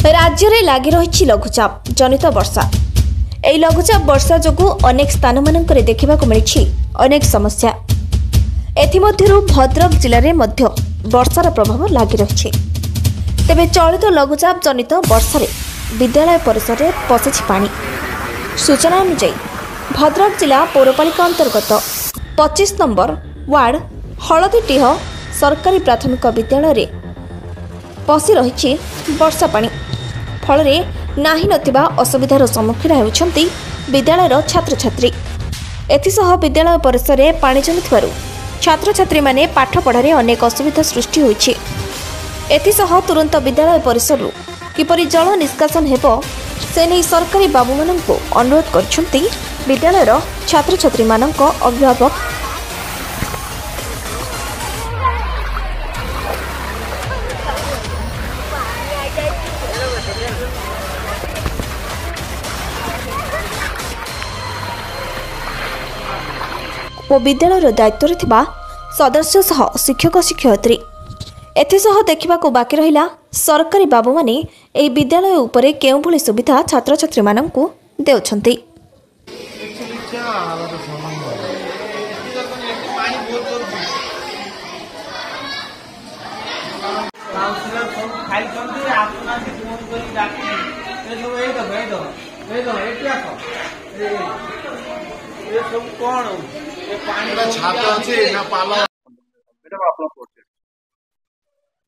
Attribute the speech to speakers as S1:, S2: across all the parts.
S1: राज्य में लगी रही लघुचाप जनित वर्षा। यह लघुचाप वर्षा जो अनेक स्थान मानक देखा मिली अनेक समस्या। एथिमध्यरु भद्रक जिले में वर्षार प्रभाव लगी रही। तेबे चलित लघुचाप जनित वर्षा विद्यालय परिसर में पशिछि पानी। सूचना अनुसार भद्रक जिला पौरपालिका अंतर्गत 25 नंबर वार्ड हलदीटीह सरकारी प्राथमिक विद्यालय में पशि रही वर्षा पानी। फल नाही नथिबा असुविधार सम्मुखीन होउछन्ति विद्यालयर छात्र छात्री। एथिसह विद्यालय परिसर में पानी जमिथिबारु छात्र छात्री माने पाठ पढ़ारे अनेक असुविधा सृष्टि होइछि। एथिसह तुरंत विद्यालय परिसर किपरि जल निष्कासन हेबो से नहीं सरकारी बाबू माननकु अनुरोध करछन्ति विद्यालयर छात्र छात्री माननक अभिभावक। और विद्यालय दायित्व थिबा सदस्य सह शिक्षक शिक्षयित्री। एथिसह देखा बाकी रहिला सरकारी बाबू माने एही विद्यालय उपरे केउं भली सुविधा छात्र छात्री माननकु देउछन्ति।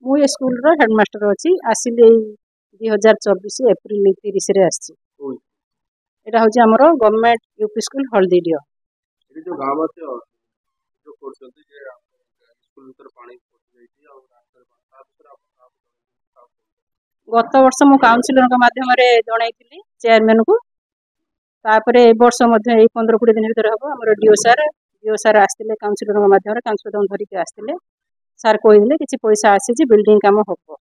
S2: मु ये स्कूल रो हेडमास्टर अच्छी आसिले 2024 एप्रिल 30 रे आछि। एटा होछि हमरो गवर्नमेंट यूपी स्कूल हल्दीडियो।
S3: ये जो गांव আছে जो करछन्ती जे स्कूल भीतर पानी पहुंच जाईती और रास्ता
S2: गत वर्ष मु काउंसिलर के माध्यम रे जणाइथिली चेयरमैन को। तापरे ए वर्ष मध्ये 15-20 दिन भीतर हबो हमरो डीओ सर आस्तिले काउंसिलर के माध्यम रे काउंसिलर धरि के आस्तिले सर कहिले किछि पैसा आसी जे बिल्डिंग काम हबो।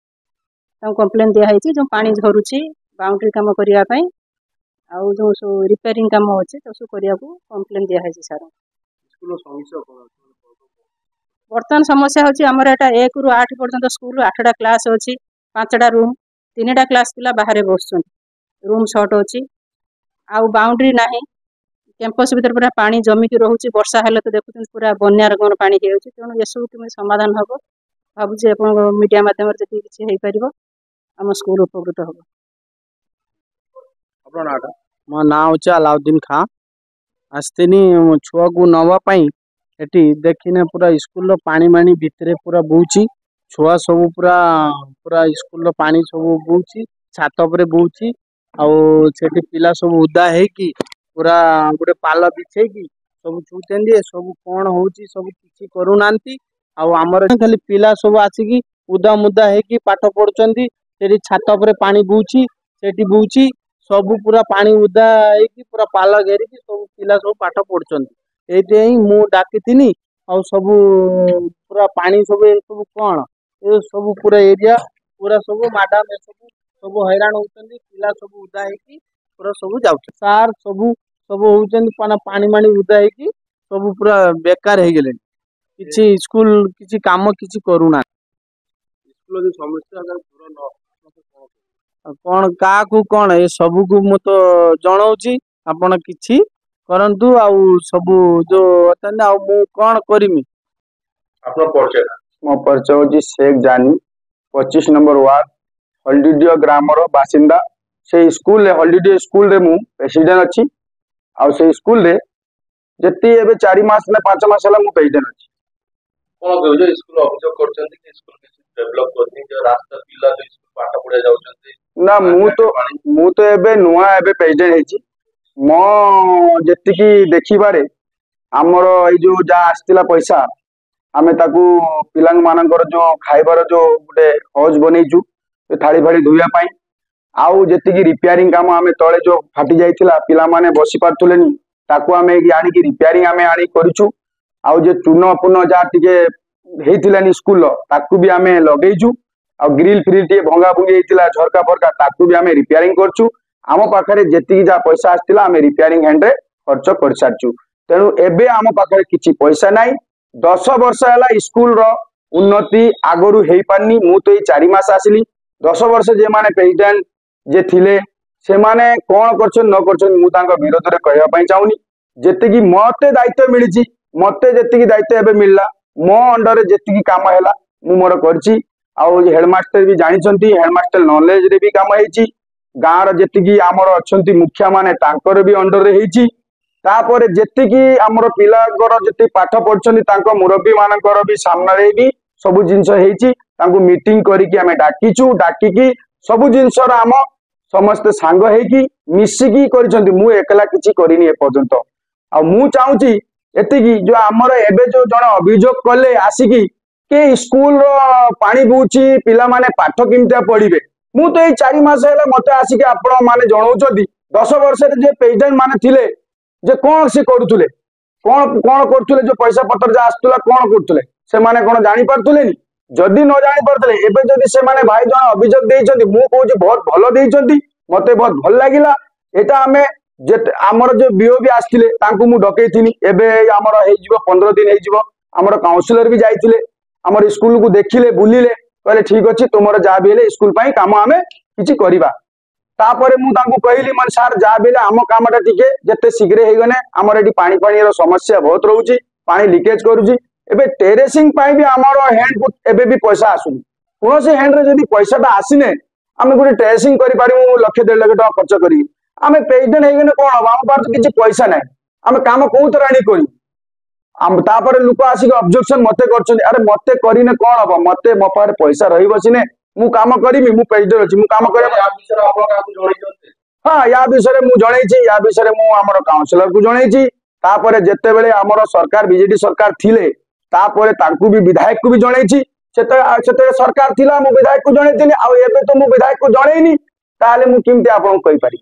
S2: ता कंप्लेन दिया है जो पानी झरुछि बाउंड्री काम करिया पई आ जो सो रिपेयरिंग काम होछि तो सो करिया को कंप्लेन दिया है सर।
S3: स्कूल समस्या कोन
S2: वर्तमान समस्या होछि हमर एटा 1 रु 8 पर्यंत स्कूल 8टा क्लास होछि 5टा रूम 3टा क्लास पिला बाहर बसछन रूम शॉर्ट होछि आ बाउंड्री नाही। कैंपस भीतर पूरा पानी जमी के रहउछि वर्षा हेले तो देखुछन पूरा बन्यार गण पानी हेउछि। तेणु एसबु कि समाधान हबो भाबुछि अपन मीडिया माध्यम रे जति किछि हेइ परिबो हम स्कूल उपकृत हबो।
S3: आपन नाटा
S4: मो ना होछि अलाउद्दीन खान। आस्तिनी छुआ को नवा पई एटी देखिने पूरा स्कूल रो पानी मानी भितरे पूरा बुछि। छुआ सब पूरा स्कूल रो पानी सब बुछि छात ऊपर बुछि आ सेठी पिला सब उदा हे कि पूरा गोटे पाल बिछे कि सब छुचंदी सब कोन होउची सब किछि करू नांती। आ हमर खाली पिला सब आसी उदा मुदा हे कि पाठ पढुचंदी सेठी छात ऊपर पानी बुछि सेठी बुछि सब पूरा पानी उदा हे कि पूरा पाल घेरी कि सब पिला सब पाठ पढुचंदी। एते ही मु डाकितिनी आ सब पूरा पानी सब कोन ए सब पूरा एरिया पूरा सब मैडम सब हैरान होचंदी पिला सब उदा हे कि पूरा सब जाउछ सार सब होचंदी पानी मानी उदा हे कि सब पूरा बेकार हे गेले किछि स्कूल किछि काम किछि करूना।
S3: स्कूल जो समस्या अगर पूरा न
S4: कोन का को कोन ए सब को मु तो जणाउची आपण किछि करंतु आ सब जो अतन आ मु कोन करिमी।
S3: आपन परिचय
S5: मो परिचय होची शेख जानी 25 नंबर वार्ड हल्दीडियो ग्राम रो बासिंदा। से स्कूल हल्दीडियो स्कूल रे मु प्रेसिडेंट अछि आ से स्कूल रे जति एबे 4 मास ना 5 मास हला मु प्रेसिडेंट अछि।
S3: कोन कहू जे स्कूल अभियोग करछन्ती कि स्कूल किछि डेवलप करनी जे रास्ता पिला जो स्कूल पाठ पढे जाउछन्ती
S5: ना मु तो एबे नुआ एबे प्रेसिडेंट हेछि मो जति की देखि बारे हमरो ए जो जा आस्तिला पैसा आमे ताकू पिलांग मानकर जो खाइबार जो गुटे हौज बनेइछु थाली फाड़ी धुइया पाई आउ जति की रिपेयरिंग काम आमे तळे जो फाटी जाइथिला पिला माने बसी पारथुलेनी ताकू आमे आनी की रिपेयरिंग आमे आनी करिछु। आउ जे चून पुन जा टिके हेइथिलानी स्कूल ताकू भी आमे लगेइछु आ ग्रिल फ्रिल टे भंगा भंगी हेइथिला झरका फरका ताकू भी आमे रिपेयरिंग करछु। आम पाखरे जति जा पैसा आस्तिला आमे रिपेयरिंग हैंड रे खर्च कर सारछु। तेणु एबे आम पाखरे किछि पैसा नाही 10 वर्ष है स्कूल रो उन्नति आगरू हो पारनी। मु तो 4 मास आसिली 10 वर्ष जे माने प्रेसिडेंट जे थिले से माने कौन करछन न करछन मु तांको विरोध रे कहया पई चाहूनी जेतिकी मते दायित्व मिलिची मते जेतिकी दायित्व एबे मिलला मो अंडर जेतिकी काम हैला मु मोर करची आउ हेडमास्टर भी जानिछंती हेडमास्टर नॉलेज रे भी काम हेची गाँव जेतिकी आमर अछंती मुखिया माने तांकर भी अंडर रे हेची तापर जेतिकी आमर पिलागर जेति पाठ पढ़छंती तांको मुरब्बी मानकर भी सामना रे भी सब जिंस हेची तांको मीटिंग करिकि आमे डाकिचु डाकिकी सब जिंस आम समस्त सांग हेकी मिसिकी करिसंती मु एकला किछि करिनी ए पर्यंत आ मु चाहूची एतिकी जो आमर एबे जो जण अभियोग कले आसिकी के स्कूल रो पानी बुची पिला माने पाठ किमता पढ़िबे मु तो ए 4 मास हेले मते आसिकी आपण माने जणाउचंती 10 वर्ष रे जे प्रेसिडेंट माने थिले जे कोन से करूथुले कोन कोन करथुले जो पैसा पत्र जा आस्तुला कोन करथुले से माने कोन जानि पारथुलेनी जदि न जानि पारथले एबे जदि से माने भाई जण अभियोग देइचंती मु कहूची बहुत भलो देइचंती मते बहुत भल लागिला एटा हमें जे आमर जो बीओ भी आस्तिले तांकु मु डकैथिनी एबे आमर हे जिवो 15 दिन हे जिवो आमर काउंसिलर भी जाइथिले आमर स्कूल को देखिले बुलिले कहले ठीक अछि तुमर जा भी हेले स्कूल पई काम हमें किछि करिबा तापरे मु तांकु कहली मन सर जा भी हेले आम कामटा टिके जते शीघ्र हे गने आमर एटी पानी पानी रो समस्या बहुत रहउची पानी लीकेज करूची एबे टेरेसिंग पई भी आमर हैंड एबे भी पैसा आसुनी कोन से हैंड रे जदी पैसाटा आसीने आमे गुटे टेरेसिंग करि पारिमु लाख 1.5 लाख टका खर्च करी आमे प्रेसिडेंट हे गने कोन हम पार तो किछि पैसा नै आमे काम कोउ तराणी करी हम तापर लोक आसी ऑब्जेक्शन मते करछन अरे मते करिने कोन हबो मते मो पारे पैसा रही बसिने मु काम करिमि मु प्रेसिडेंट अछि मु काम करे
S3: या विषय आपण काकू जणाइछन्ते
S5: हां या विषय मु जणाइछि या विषय मु हमर काउंसिलर को जणाइछि तापर जेते बेले हमर सरकार बीजेडी सरकार थिले तापर तांकु भी विधायक को भी जणाइछि सेते सरकार थिला मु विधायक को जणाइथिनि आ एबे तो मु विधायक को जणाइनि ताले मु किमते आपण कहि पारि